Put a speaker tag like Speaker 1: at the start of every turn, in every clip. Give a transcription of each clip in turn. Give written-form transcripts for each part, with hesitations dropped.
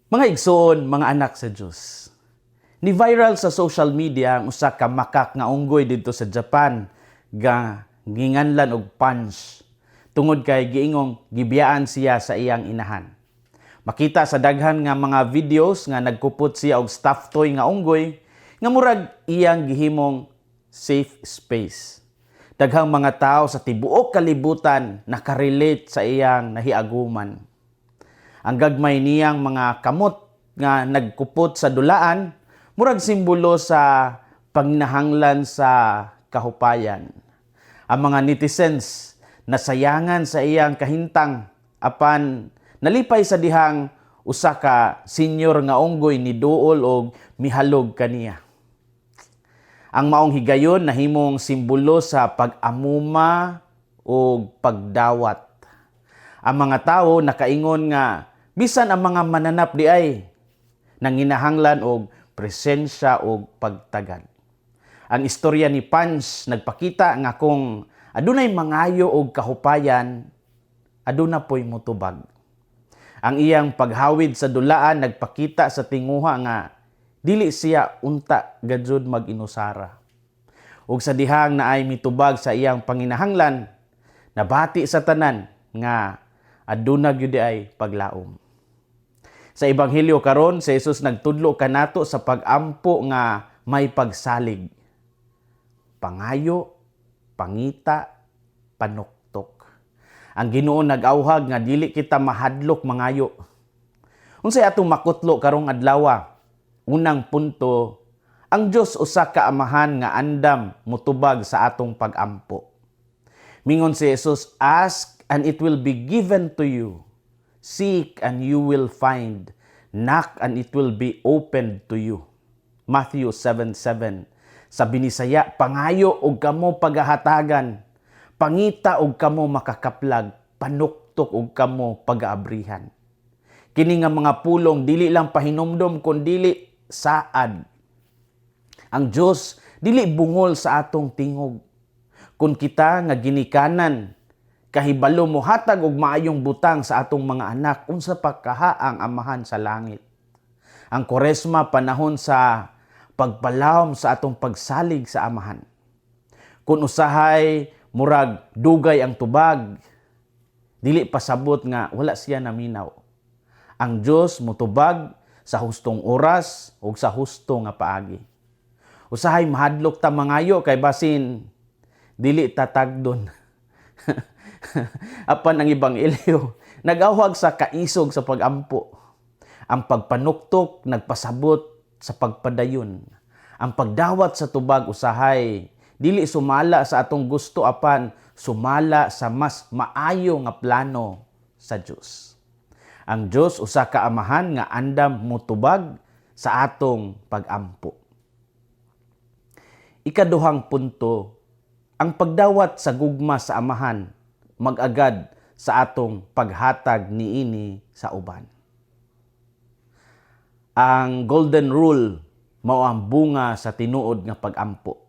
Speaker 1: Mga igsoon, mga anak sa Diyos. Ni viral sa social media ang usa ka makak nga unggoy dito sa Japan nga nginganlan og punch tungod kay giingong gibiyaan siya sa iyang inahan. Makita sa daghan nga mga videos nga nagkupot siya og stuffed toy nga unggoy nga murag iyang gihimong safe space. Daghang mga tao sa tibuok kalibutan nakarelate sa iyang nahiaguman. Ang gagmay niyang mga kamot nga nagkupot sa dulaan, murag simbolo sa panginahanglan sa kahupayan. Ang mga netizens nasayangan sa iyang kahintang apan nalipay sa dihang usa ka senior nga unggoy ni duol og mihalog kaniya. Ang maong higayon nahimong simbolo sa pag-amuma o pagdawat. Ang mga tao nakaingon nga bisan ang mga mananap di ay nanginahanglan og presensya o pagtagad. Ang istorya ni Punch nagpakita nga kung adunay mangayo og kahupayan, aduna po'y mutubag. Ang iyang paghawid sa dulaan nagpakita sa tinguha nga dili siya unta gadzud mag-inusara. Ug sa dihang naay mitubag sa iyang panginahanglan, nabati sa tanan nga aduna gyud ay paglaom. Sa ebanghelyo karon, si Jesus nagtudlo kanato sa pag-ampo nga may pagsalig. Pangayo, pangita, panuktok. Ang Ginoo nag-awhag nga dili kita mahadlok mangayo. Unsay atong makutlo karong adlaw? Unang punto, ang Dios usa ka amahan nga andam mutubag sa atong pag-ampo. Mingon si Jesus, ask and it will be given to you. Seek and you will find. Knock and it will be opened to you. Matthew 7:7. Sa binisaya, pangayo og kamo pagahatagan. Pangita og kamo makakaplag. Panuktok og kamo pagaabrihan. Kini nga mga pulong dili lang pahinumdom kundi saad. Ang Dios dili bungol sa atong tingog. Kung kita nga ginikanan kahibalo mo hatag og maayong butang sa atong mga anak, unsa pa kaha ang amahan sa langit. Ang Koresma panahon sa pagpalawom sa atong pagsalig sa amahan. Kung usahay murag dugay ang tubag, dili pasabot nga wala siya naminaw. Ang Dios motubag sa hustong oras ug sa husto nga paagi. Usahay mahadlok ta mangayo kay basin dili tatagdon. Apan ang ebanghelyo nag-awhag sa kaisog sa pag-ampo. Ang pagpanuktok nagpasabot sa pagpadayon. Ang pagdawat sa tubag usahay dili sumala sa atong gusto apan sumala sa mas maayo nga plano sa Dios. Ang Dios usa ka amahan nga andam mutubag sa atong pag-ampo. Ikaduhang punto, ang pagdawat sa gugma sa amahan mag-agad sa atong paghatag niini sa uban. Ang golden rule mao ang bunga sa tinuod nga pag-ampo.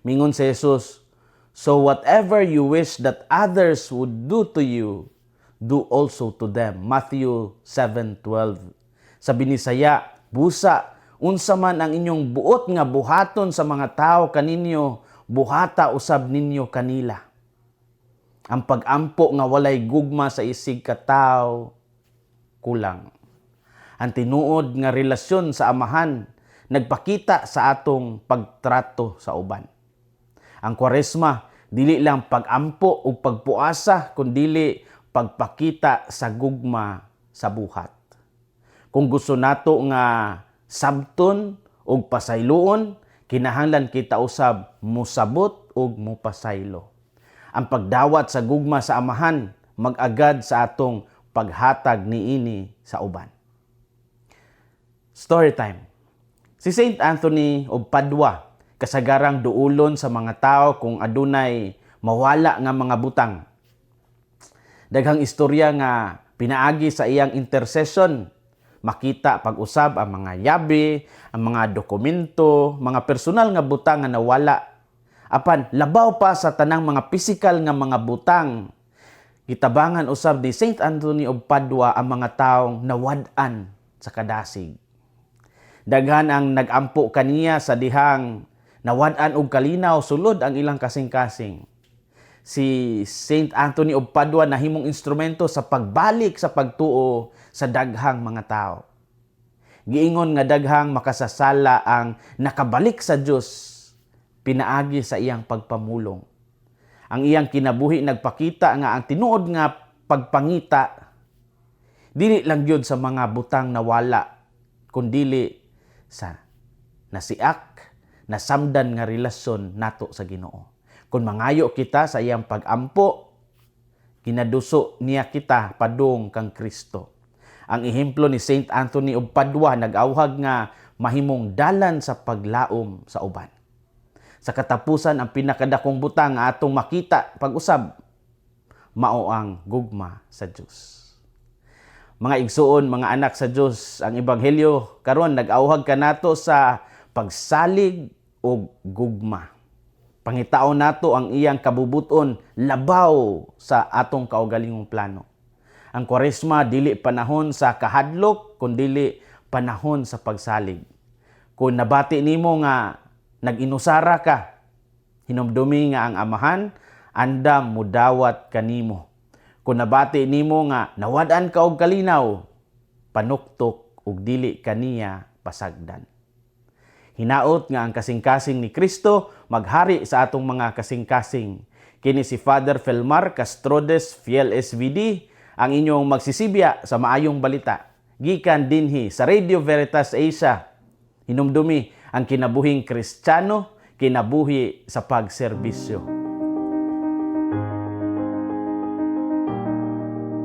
Speaker 1: Mingon si Jesus, so whatever you wish that others would do to you, do also to them. Matthew 7:12. Sa binisaya, busa, unsa man ang inyong buot nga buhaton sa mga tao kaninyo, buhata usab ninyo kanila. Ang pag-ampo nga walay gugma sa isig ka tawo, kulang. Ang tinuod nga relasyon sa amahan, nagpakita sa atong pagtrato sa uban. Ang Kwaresma, dili lang pag-ampo o pagpuasa, kundi pagpakita sa gugma sa buhat. Kung gusto nato nga sabton o pasayloon, kinahanglan kita usab musabot o mupasaylo. Ang pagdawat sa gugma sa amahan mag-agad sa atong paghatag niini sa uban. Story time. Si Saint Anthony of Padua kasagarang duulon sa mga tao kung adunay mawala nga mga butang. Daghang istorya nga pinaagi sa iyang intercession. Makita pag-usab ang mga yabi, ang mga dokumento, mga personal nga butang nga nawala. Apan, labaw pa sa tanang mga pisikal nga mga butang. Gitabangan usab ni Saint Anthony of Padua ang mga taong nawad-an sa kadasig. Daghan ang nagampo kaniya sa dihang nawad-an og kalinaw sulod ang ilang kasing-kasing. Si Saint Anthony of Padua nahimong instrumento sa pagbalik sa pagtuo sa daghang mga tao. Giingon nga daghang makasasala ang nakabalik sa Dios pinaagi sa iyang pagpamulong. Ang iyang kinabuhi nagpakita nga ang tinuod nga pagpangita dili lang gyud sa mga butang nawala kundili sa nasiak, nasamdan nga relasyon nato sa Ginoo. Kung mangayo kita sa iyang pag-ampo, ginaduso niya kita padung kang Kristo. Ang ehemplo ni Saint Anthony of Padua nag-awhag nga mahimong dalan sa paglaom sa uban. Sa katapusan, ang pinakadakong butang nga atong makita pag-usab, mao ang gugma sa Dios. Mga igsuon, mga anak sa Dios, ang ebanghelyo karon nag-awhag kanato sa pagsalig o gugma. Pangitaon nato ang iyang kabubuton labaw sa atong kaugalingong plano. Ang Kwaresma dili panahon sa kahadlok kundi panahon sa pagsalig. Kung nabati nimo nga nag-inusara ka, hinumdumi nga ang Amahan andam mudawat kanimo. Kung nabati nimo nga nawad-an ka og kalinaw, panuktok ug dili kaniya pasagdan. Hinaot nga ang kasing-kasing ni Kristo maghari sa atong mga kasing-kasing. Kini si Father Felmar Castrodes, Fiel SVD, ang inyong magsisibya sa maayong balita. Gikan dinhi sa Radio Veritas Asia. Hinumdumi ang kinabuhing Kristiyano, kinabuhi sa pagserbisyo.